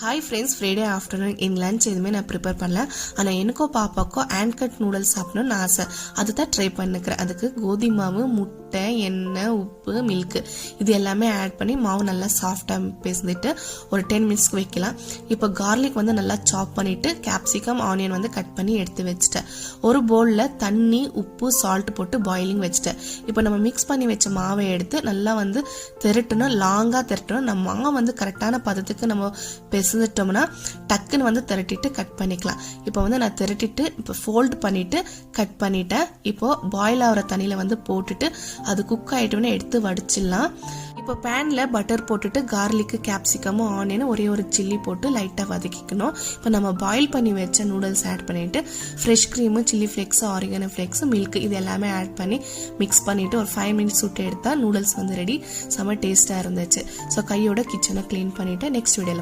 Hi friends, Friday afternoon என் lunch எதுவுமே நான் prepare பண்ணல. ஆனால் எனக்கோ பாப்பாக்கோ ஹேண்ட் கட் நூடுல்ஸ் சாப்பிடணும்னு ஆசை. அதுதான் ட்ரை பண்ணிக்கிறேன். அதுக்கு கோதுமை மாவு, முட்டை, எண்ணெய், உப்பு, மில்க் இது எல்லாமே ஆட் பண்ணி மாவு நல்லா சாஃப்டாக பேசிட்டு ஒரு 10 மினிட்ஸ்க்கு வைக்கலாம். இப்போ கார்லிக் நல்லா சாப் பண்ணிட்டு கேப்சிகம், ஆனியன் கட் பண்ணி எடுத்து வச்சுட்டேன். ஒரு பவுலில் தண்ணி, உப்பு, சால்ட் போட்டு பாயிலிங் வச்சுட்டேன். இப்போ நம்ம மிக்ஸ் பண்ணி வச்ச மாவை எடுத்து நல்லா திரட்டணும், லாங்காக திரட்டணும். நம்ம மாவு கரெக்டான பதத்துக்கு நம்ம செஞ்சிட்டோம்னா டக்குன்னு திரட்டிட்டு கட் பண்ணிக்கலாம். இப்போ நான் திரட்டிட்டு இப்போ ஃபோல்ட் பண்ணிட்டு கட் பண்ணிட்டேன். இப்போ பாயில் ஆகிற தண்ணியில போட்டுட்டு அது குக் ஆயிட்டோன்னு எடுத்து வடிச்சிடலாம். இப்போ பேன்ல பட்டர் போட்டுட்டு கார்லிக், கேப்சிகமும், ஆனியன், ஒரே ஒரு சில்லி போட்டு லைட்டாக வதக்கிக்கணும். இப்போ நம்ம பாயில் பண்ணி வச்ச நூடுல்ஸ் ஆட் பண்ணிட்டு fresh cream, chilli flakes, oregano flakes, milk இது எல்லாமே ஆட் பண்ணி மிக்ஸ் பண்ணிட்டு ஒரு 5 மினிட்ஸ் விட்டு எடுத்தா நூடுல்ஸ் ரெடி. செம்ம டேஸ்டாக இருந்துச்சு. ஸோ கையோட கிச்சனை க்ளீன் பண்ணிட்டு நெக்ஸ்ட் வீடியோவில்